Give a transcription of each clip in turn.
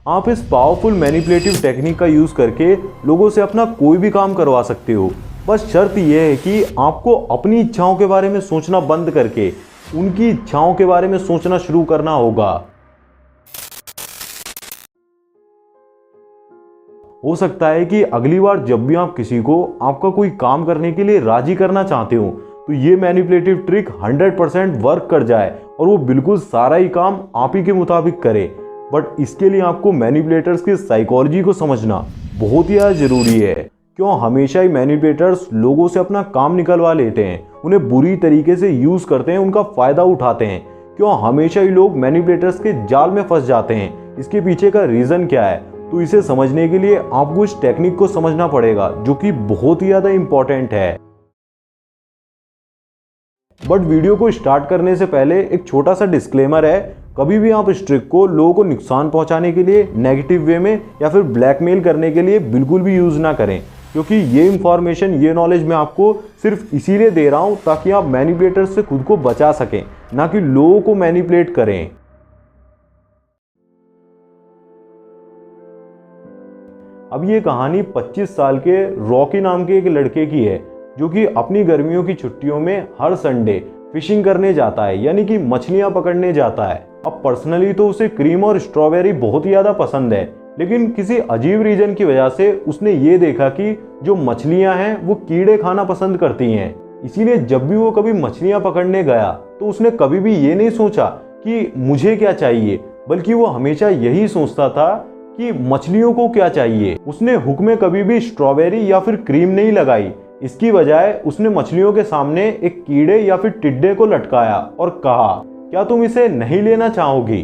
आप इस powerful manipulative technique का यूज़ करके लोगों से अपना कोई भी काम करवा सकते हो। बस शर्त यह है कि आपको अपनी इच्छाओं के बारे में सोचना बंद करके उनकी इच्छाओं के बारे में सोचना शुरू करना होगा। हो सकता है कि अगली बार जब भी आप किसी को आपका कोई काम करने के लिए राजी करना चाहते हो तो ये मैनिपुलेटिव ट्रिक 100% वर्क कर जाए और वो बिल्कुल सारा ही काम आप ही के मुताबिक करे। बट इसके लिए आपको मैनिपुलेटर्स की साइकोलॉजी को समझना बहुत ही ज़्यादा ज़रूरी है। क्यों हमेशा ही मैनिपुलेटर्स लोगों से अपना काम निकलवा लेते हैं, उन्हें बुरी तरीके से यूज़ करते हैं, उनका फ़ायदा उठाते हैं। क्यों हमेशा ही लोग मैनिपुलेटर्स के जाल में फंस जाते हैं, इसके पीछे का रीज़न क्या है? तो इसे समझने के लिए आपको इस टेक्निक को समझना पड़ेगा जो कि बहुत ही ज़्यादा इंपॉर्टेंट है। बट वीडियो को स्टार्ट करने से पहले एक छोटा सा डिस्क्लेमर है, कभी भी आप इस ट्रिक को लोगों को नुकसान पहुंचाने के लिए, नेगेटिव वे में या फिर ब्लैकमेल करने के लिए बिल्कुल भी यूज़ ना करें। क्योंकि ये इंफॉर्मेशन, ये नॉलेज मैं आपको सिर्फ इसीलिए दे रहा हूं ताकि आप मैनिपुलेटर से खुद को बचा सकें, ना कि लोगों को मैनिपुलेट करें। अब ये कहानी 25 साल के रॉकी नाम के एक लड़के की है जो कि अपनी गर्मियों की छुट्टियों में हर संडे फिशिंग करने जाता है, यानी कि मछलियां पकड़ने जाता है। अब पर्सनली तो उसे क्रीम और स्ट्रॉबेरी बहुत ही ज़्यादा पसंद है, लेकिन किसी अजीब रीजन की वजह से उसने ये देखा कि जो मछलियां हैं वो कीड़े खाना पसंद करती हैं। इसीलिए जब भी वो कभी मछलियां पकड़ने गया तो उसने कभी भी ये नहीं सोचा कि मुझे क्या चाहिए, बल्कि वो हमेशा यही सोचता था कि मछलियों को क्या चाहिए। उसने हुक में कभी भी स्ट्रॉबेरी या फिर क्रीम नहीं लगाई, इसकी बजाय उसने मछलियों के सामने एक कीड़े या फिर टिड्डे को लटकाया और कहा, क्या तुम इसे नहीं लेना चाहोगी?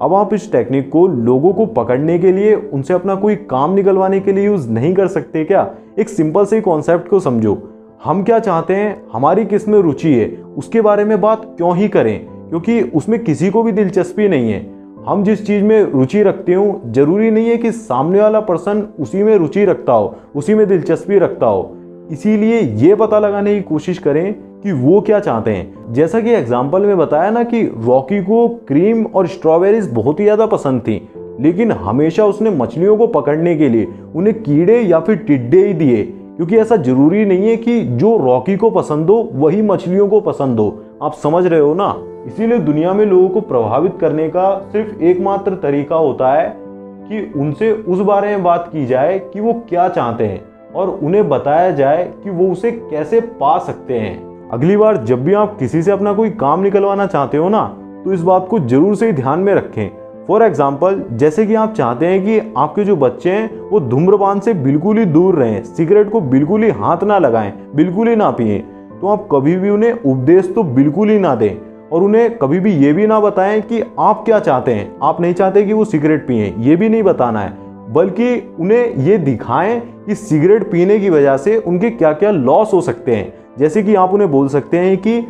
अब आप इस टेक्निक को लोगों को पकड़ने के लिए, उनसे अपना कोई काम निकलवाने के लिए यूज नहीं कर सकते क्या? एक सिंपल से कॉन्सेप्ट को समझो, हम क्या चाहते हैं, हमारी किस में रुचि है, उसके बारे में बात क्यों ही करें? क्योंकि उसमें किसी को भी दिलचस्पी नहीं है। हम जिस चीज़ में रुचि रखते हो, जरूरी नहीं है कि सामने वाला पर्सन उसी में रुचि रखता हो, उसी में दिलचस्पी रखता हो। इसीलिए ये पता लगाने की कोशिश करें कि वो क्या चाहते हैं। जैसा कि एग्जाम्पल में बताया ना कि रॉकी को क्रीम और स्ट्रॉबेरीज बहुत ही ज़्यादा पसंद थी, लेकिन हमेशा उसने मछलियों को पकड़ने के लिए उन्हें कीड़े या फिर टिड्डे ही दिए, क्योंकि ऐसा जरूरी नहीं है कि जो रॉकी को पसंद हो वही मछलियों को पसंद हो। आप समझ रहे हो ना? इसीलिए दुनिया में लोगों को प्रभावित करने का सिर्फ एकमात्र तरीका होता है कि उनसे उस बारे में बात की जाए कि वो क्या चाहते हैं और उन्हें बताया जाए कि वो उसे कैसे पा सकते हैं। अगली बार जब भी आप किसी से अपना कोई काम निकलवाना चाहते हो ना, तो इस बात को जरूर से ध्यान में रखें। फॉर एग्जाम्पल, जैसे कि आप चाहते हैं कि आपके जो बच्चे हैं वो धूम्रपान से बिल्कुल ही दूर रहें, सिगरेट को बिल्कुल ही हाथ ना लगाएं, बिल्कुल ही ना पिएं, तो आप कभी भी उन्हें उपदेश तो बिल्कुल ही ना दें और उन्हें कभी भी ये भी ना बताएं कि आप क्या चाहते हैं। आप नहीं चाहते कि वो सिगरेट पिएं, ये भी नहीं बताना है, बल्कि उन्हें ये दिखाएं कि सिगरेट पीने की वजह से उनके क्या क्या लॉस हो सकते हैं। जैसे कि आप उन्हें बोल सकते हैं कि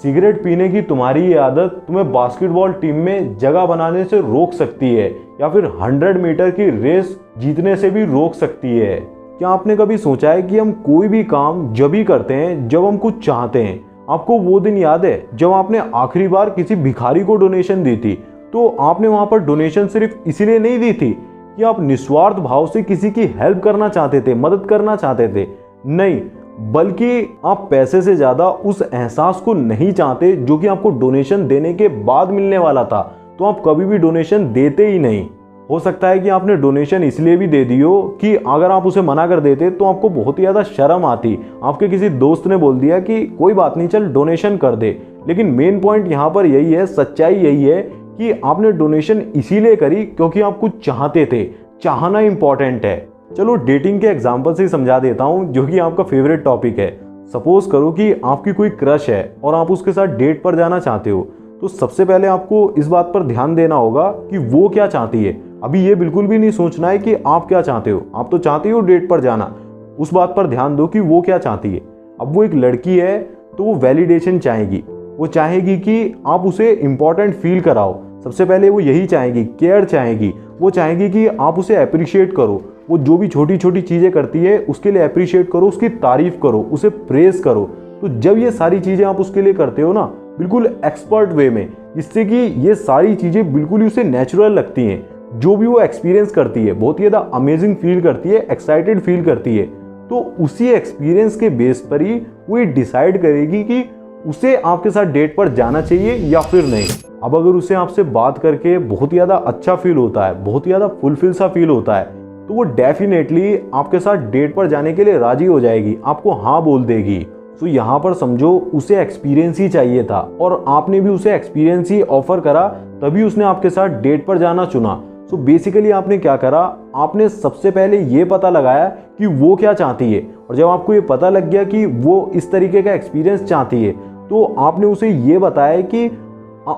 सिगरेट पीने की तुम्हारी ये आदत तुम्हें बास्केटबॉल टीम में जगह बनाने से रोक सकती है, या फिर 100 मीटर की रेस जीतने से भी रोक सकती है। क्या आपने कभी सोचा है कि हम कोई भी काम जब ही करते हैं जब हम कुछ चाहते हैं? आपको वो दिन याद है जब आपने आखिरी बार किसी भिखारी को डोनेशन दी थी? तो आपने वहां पर डोनेशन सिर्फ इसीलिए नहीं दी थी कि आप निस्वार्थ भाव से किसी की हेल्प करना चाहते थे, मदद करना चाहते थे, नहीं, बल्कि आप पैसे से ज्यादा उस एहसास को नहीं चाहते जो कि आपको डोनेशन देने के बाद मिलने वाला था, तो आप कभी भी डोनेशन देते ही नहीं। हो सकता है कि आपने डोनेशन इसलिए भी दे दी हो कि अगर आप उसे मना कर देते तो आपको बहुत ही ज़्यादा शर्म आती, आपके किसी दोस्त ने बोल दिया कि कोई बात नहीं, चल डोनेशन कर दे। लेकिन मेन पॉइंट यहाँ पर यही है, सच्चाई यही है कि आपने डोनेशन इसीलिए करी क्योंकि आप कुछ चाहते थे। चाहना इंपॉर्टेंट है। चलो डेटिंग के एग्जाम्पल से समझा देता हूँ, जो कि आपका फेवरेट टॉपिक है। सपोज करो कि आपकी कोई क्रश है और आप उसके साथ डेट पर जाना चाहते हो, तो सबसे पहले आपको इस बात पर ध्यान देना होगा कि वो क्या चाहती है। अभी ये बिल्कुल भी नहीं सोचना है कि आप क्या चाहते हो, आप तो चाहते हो डेट पर जाना, उस बात पर ध्यान दो कि वो क्या चाहती है। अब वो एक लड़की है तो वो वैलिडेशन चाहेगी, वो चाहेगी कि आप उसे इंपॉर्टेंट फील कराओ। सबसे पहले वो यही चाहेगी, केयर चाहेगी, वो चाहेगी कि आप उसे अप्रिशिएट करो, वो जो भी छोटी छोटी चीज़ें करती है उसके लिए अप्रिशिएट करो, उसकी तारीफ करो, उसे प्रेज करो। तो जब ये सारी चीज़ें आप उसके लिए करते हो ना, बिल्कुल एक्सपर्ट वे में, जिससे कि ये सारी चीज़ें बिल्कुल ही उसे नेचुरल लगती हैं, जो भी वो एक्सपीरियंस करती है बहुत ही ज़्यादा अमेजिंग फील करती है, एक्साइटेड फील करती है, तो उसी एक्सपीरियंस के बेस पर ही वो डिसाइड करेगी कि उसे आपके साथ डेट पर जाना चाहिए या फिर नहीं। अब अगर उसे आपसे बात करके बहुत ही ज़्यादा अच्छा फील होता है, बहुत ही ज़्यादा फुलफिल सा फील होता है, तो वो डेफिनेटली आपके साथ डेट पर जाने के लिए राजी हो जाएगी, आपको हाँ बोल देगी। तो यहाँ पर समझो उसे एक्सपीरियंस ही चाहिए था और आपने भी उसे एक्सपीरियंस ही ऑफर करा, तभी उसने आपके साथ डेट पर जाना चुना। सो बेसिकली आपने क्या करा, आपने सबसे पहले ये पता लगाया कि वो क्या चाहती है, और जब आपको ये पता लग गया कि वो इस तरीके का एक्सपीरियंस चाहती है, तो आपने उसे ये बताया कि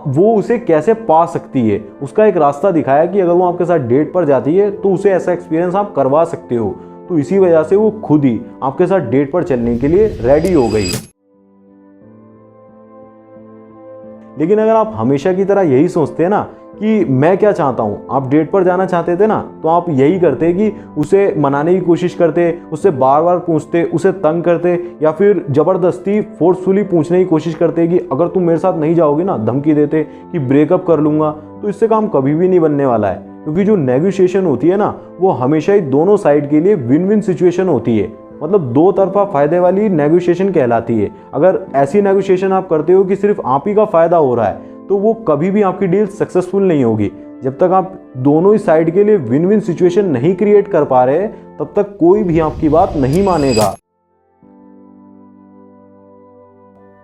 वो उसे कैसे पा सकती है। उसका एक रास्ता दिखाया कि अगर वो आपके साथ डेट पर जाती है तो उसे ऐसा एक्सपीरियंस आप करवा सकते हो। तो इसी वजह से वो खुद ही आपके साथ डेट पर चलने के लिए रेडी हो गई। लेकिन अगर आप हमेशा की तरह यही सोचते हैं ना कि मैं क्या चाहता हूँ, आप डेट पर जाना चाहते थे ना, तो आप यही करते कि उसे मनाने की कोशिश करते, उससे बार बार पूछते, उसे तंग करते, या फिर ज़बरदस्ती फोर्सफुली पूछने की कोशिश करते कि अगर तुम मेरे साथ नहीं जाओगे ना, धमकी देते कि ब्रेकअप कर लूँगा। तो इससे काम कभी भी नहीं बनने वाला है, क्योंकि जो नेगोशिएशन होती है ना, वो हमेशा ही दोनों साइड के लिए विन विन सिचुएशन होती है, मतलब दो तरफा फायदे वाली नेगोशिएशन कहलाती है। अगर ऐसी नेगोशिएशन आप करते हो कि सिर्फ आप ही का फायदा हो रहा है, तो वो कभी भी आपकी डील सक्सेसफुल नहीं होगी। जब तक आप दोनों ही साइड के लिए विन विन सिचुएशन नहीं क्रिएट कर पा रहे, तब तक कोई भी आपकी बात नहीं मानेगा।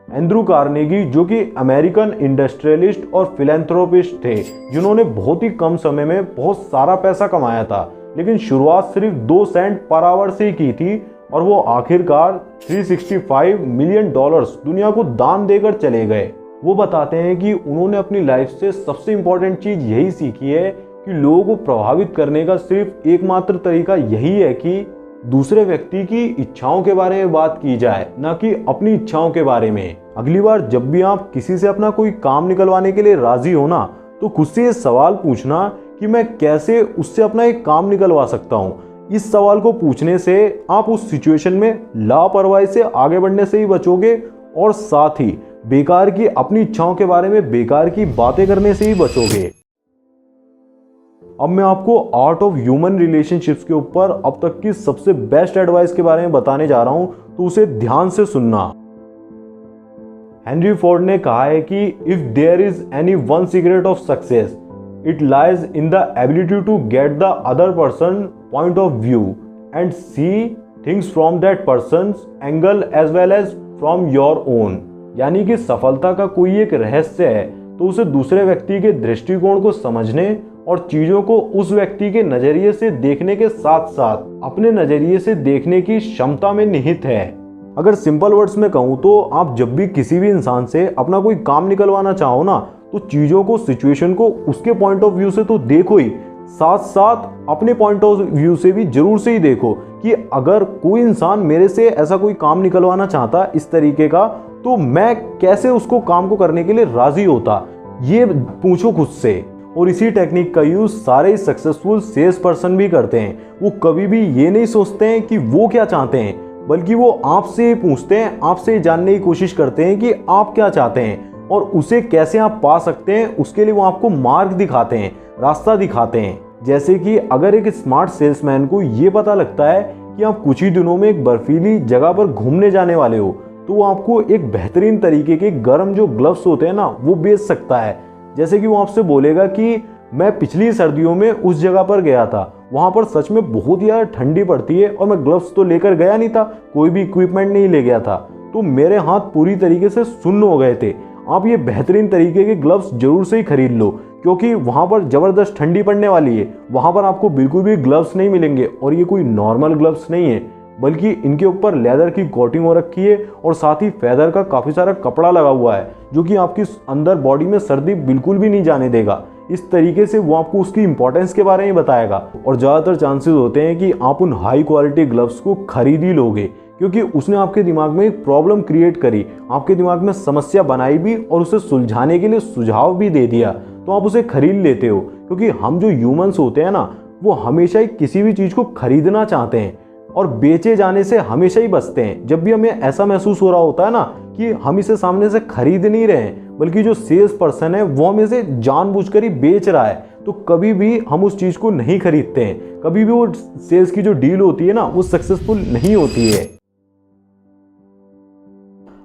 एंड्रू कार्नेगी, जो कि अमेरिकन इंडस्ट्रियलिस्ट और फिलैंथ्रोपिस्ट थे, जिन्होंने बहुत ही कम समय में बहुत सारा पैसा कमाया था, लेकिन शुरुआत सिर्फ 2 सेंट पर आवर से ही की थी, और वो आखिरकार $365 मिलियन दुनिया को दान देकर चले गए। वो बताते हैं कि उन्होंने अपनी लाइफ से सबसे इंपॉर्टेंट चीज यही सीखी है कि लोगों को प्रभावित करने का सिर्फ एकमात्र तरीका यही है कि दूसरे व्यक्ति की इच्छाओं के बारे में बात की जाए, ना कि अपनी इच्छाओं के बारे में। अगली बार जब भी आप किसी से अपना कोई काम निकलवाने के लिए राजी हो ना, तो खुद से ये सवाल पूछना कि मैं कैसे उससे अपना एक काम निकलवा सकता हूँ। इस सवाल को पूछने से आप उस सिचुएशन में लापरवाही से आगे बढ़ने से ही बचोगे, और साथ ही बेकार की अपनी इच्छाओं के बारे में बेकार की बातें करने से ही बचोगे। अब मैं आपको आर्ट ऑफ ह्यूमन रिलेशनशिप्स के ऊपर अब तक की सबसे बेस्ट एडवाइस के बारे में बताने जा रहा हूं, तो उसे ध्यान से सुनना। हेनरी फोर्ड ने कहा है कि if there is any one secret of success, it lies in the ability to get the other person point of view and see things from that person's angle as well as from your own. यानी कि सफलता का कोई एक रहस्य है तो उसे दूसरे व्यक्ति के दृष्टिकोण को समझने और चीजों को उस व्यक्ति के नजरिए से देखने के साथ साथ अपने नजरिए से देखने की क्षमता में निहित है। अगर सिंपल वर्ड्स में कहूँ तो आप जब भी किसी भी इंसान से अपना कोई काम निकलवाना चाहो ना, तो चीजों को, सिचुएशन को उसके पॉइंट ऑफ व्यू से तो देखो ही, साथ साथ अपने पॉइंट ऑफ व्यू से भी जरूर से ही देखो कि अगर कोई इंसान मेरे से ऐसा कोई काम निकलवाना चाहता इस तरीके का, तो मैं कैसे उसको काम को करने के लिए राजी होता, ये पूछो खुद से। और इसी टेक्निक का यूज सारे सक्सेसफुल सेल्स पर्सन भी करते हैं। वो कभी भी ये नहीं सोचते हैं कि वो क्या चाहते हैं, बल्कि वो आपसे पूछते हैं, आपसे जानने की कोशिश करते हैं कि आप क्या चाहते हैं और उसे कैसे आप पा सकते हैं। उसके लिए वो आपको मार्ग दिखाते हैं, रास्ता दिखाते हैं। जैसे कि अगर एक स्मार्ट सेल्समैन को ये पता लगता है कि आप कुछ ही दिनों में एक बर्फीली जगह पर घूमने जाने वाले हो, तो वो आपको एक बेहतरीन तरीके के गर्म जो ग्लव्स होते हैं ना, वो बेच सकता है। जैसे कि वो आपसे बोलेगा कि मैं पिछली सर्दियों में उस जगह पर गया था, वहाँ पर सच में बहुत ही ज़्यादा ठंडी पड़ती है और मैं ग्लव्स तो लेकर गया नहीं था, कोई भी इक्विपमेंट नहीं ले गया था, तो मेरे हाथ पूरी तरीके से सुन्न हो गए थे। आप ये बेहतरीन तरीके के ग्लव्स जरूर से ही खरीद लो, क्योंकि वहाँ पर ज़बरदस्त ठंडी पड़ने वाली है। वहाँ पर आपको बिल्कुल भी ग्लव्स नहीं मिलेंगे, और ये कोई नॉर्मल ग्लव्स नहीं है, बल्कि इनके ऊपर लेदर की कोटिंग हो रखी है और साथ ही फेदर का काफ़ी सारा कपड़ा लगा हुआ है, जो कि आपकी अंदर बॉडी में सर्दी बिल्कुल भी नहीं जाने देगा। इस तरीके से वो आपको उसकी इंपॉर्टेंस के बारे में बताएगा, और ज़्यादातर चांसेस होते हैं कि आप उन हाई क्वालिटी ग्लव्स को खरीद ही लोगे, क्योंकि उसने आपके दिमाग में एक प्रॉब्लम क्रिएट करी, आपके दिमाग में समस्या बनाई भी और उसे सुलझाने के लिए सुझाव भी दे दिया, तो आप उसे खरीद लेते हो। क्योंकि हम जो ह्यूमंस होते हैं ना, वो हमेशा ही किसी भी चीज़ को खरीदना चाहते हैं और बेचे जाने से हमेशा ही बचते हैं। जब भी हमें ऐसा महसूस हो रहा होता है ना कि हम इसे सामने से खरीद नहीं रहे हैं, बल्कि जो सेल्स पर्सन है वो हमें इसे जानबूझकर ही बेच रहा है, तो कभी भी हम उस चीज़ को नहीं खरीदते हैं, कभी भी वो सेल्स की जो डील होती है ना वो सक्सेसफुल नहीं होती है।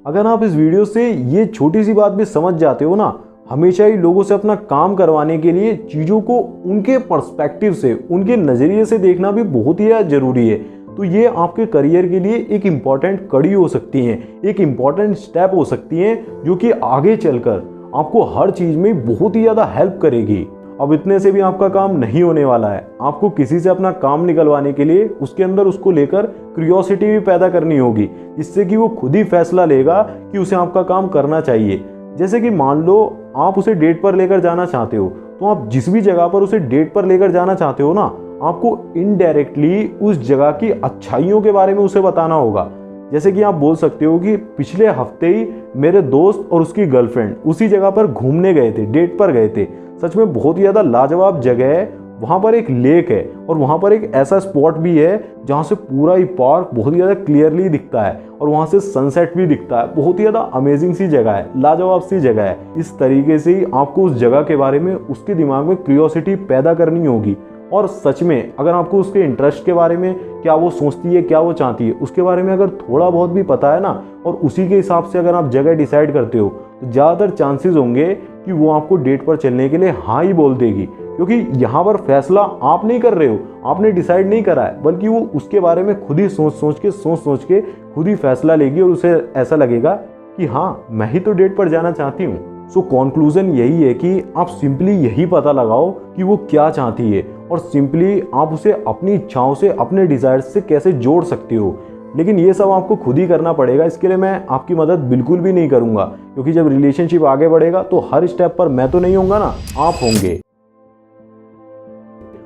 अगर आप इस वीडियो से ये छोटी सी बात भी समझ जाते हो ना, हमेशा ही लोगों से अपना काम करवाने के लिए चीज़ों को उनके पर्सपेक्टिव से, उनके नज़रिए से देखना भी बहुत ही ज़रूरी है। तो ये आपके करियर के लिए एक इम्पॉर्टेंट कड़ी हो सकती है, एक इम्पॉर्टेंट स्टेप हो सकती है, जो कि आगे चलकर आपको हर चीज़ में बहुत ही ज़्यादा हेल्प करेगी। अब इतने से भी आपका काम नहीं होने वाला है, आपको किसी से अपना काम निकलवाने के लिए उसके अंदर उसको लेकर क्यूरियोसिटी भी पैदा करनी होगी, जिससे कि वो खुद ही फैसला लेगा कि उसे आपका काम करना चाहिए। जैसे कि मान लो आप उसे डेट पर लेकर जाना चाहते हो, तो आप जिस भी जगह पर उसे डेट पर लेकर जाना चाहते हो ना, आपको इनडायरेक्टली उस जगह की अच्छाइयों के बारे में उसे बताना होगा। जैसे कि आप बोल सकते हो कि पिछले हफ्ते ही मेरे दोस्त और उसकी गर्लफ्रेंड उसी जगह पर घूमने गए थे, डेट पर गए थे। सच में बहुत ही ज़्यादा लाजवाब जगह है, वहाँ पर एक लेक है और वहाँ पर एक ऐसा स्पॉट भी है जहाँ से पूरा ही पार्क बहुत ही ज़्यादा क्लियरली दिखता है और वहाँ से सनसेट भी दिखता है। बहुत ही ज़्यादा अमेजिंग सी जगह है, लाजवाब सी जगह है। इस तरीके से ही आपको उस जगह के बारे में उसके दिमाग में क्यूरियोसिटी पैदा करनी होगी। और सच में अगर आपको उसके इंटरेस्ट के बारे में, क्या वो सोचती है, क्या वो चाहती है, उसके बारे में अगर थोड़ा बहुत भी पता है ना, और उसी के हिसाब से अगर आप जगह डिसाइड करते हो, तो ज़्यादातर चांसेस होंगे कि वो आपको डेट पर चलने के लिए हाँ ही बोल देगी। क्योंकि यहाँ पर फैसला आप नहीं कर रहे हो, आपने डिसाइड नहीं करा है, बल्कि वो उसके बारे में खुद ही सोच सोच के खुद ही फैसला लेगी और उसे ऐसा लगेगा कि हाँ, मैं ही तो डेट पर जाना चाहती हूँ। सो कॉन्क्लूजन यही है कि आप सिंपली यही पता लगाओ कि वो क्या चाहती है और सिंपली आप उसे अपनी इच्छाओं से, अपने डिज़ायर्स से कैसे जोड़ सकते हो। लेकिन ये सब आपको खुद ही करना पड़ेगा, इसके लिए मैं आपकी मदद बिल्कुल भी नहीं करूँगा, क्योंकि जब रिलेशनशिप आगे बढ़ेगा तो हर स्टेप पर मैं तो नहीं होऊंगा ना, आप होंगे।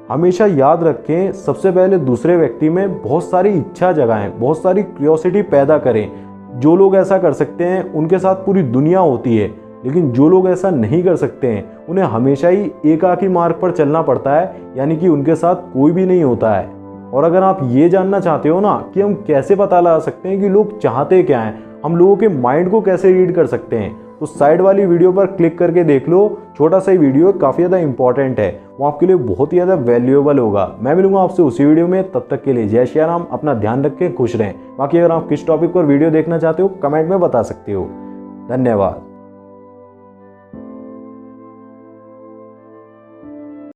हमेशा याद रखें, सबसे पहले दूसरे व्यक्ति में बहुत सारी इच्छा जगाएं, बहुत सारी क्यूरियोसिटी पैदा करें। जो लोग ऐसा कर सकते हैं उनके साथ पूरी दुनिया होती है, लेकिन जो लोग ऐसा नहीं कर सकते हैं उन्हें हमेशा ही एकाकी मार्ग पर चलना पड़ता है, यानी कि उनके साथ कोई भी नहीं होता है। और अगर आप ये जानना चाहते हो ना कि हम कैसे पता लगा सकते हैं कि लोग चाहते क्या हैं, हम लोगों के माइंड को कैसे रीड कर सकते हैं, तो साइड वाली वीडियो पर क्लिक करके देख लो। छोटा सा ही वीडियो, काफ़ी ज़्यादा इंपॉर्टेंट है, वो आपके लिए बहुत ही ज़्यादा वैल्यूएबल होगा। मैं मिलूंगा आपसे उसी वीडियो में, तब तक के लिए जय श्री राम। अपना ध्यान रखें, खुश रहें। बाकी अगर आप किस टॉपिक पर वीडियो देखना चाहते हो कमेंट में बता सकते हो। धन्यवाद।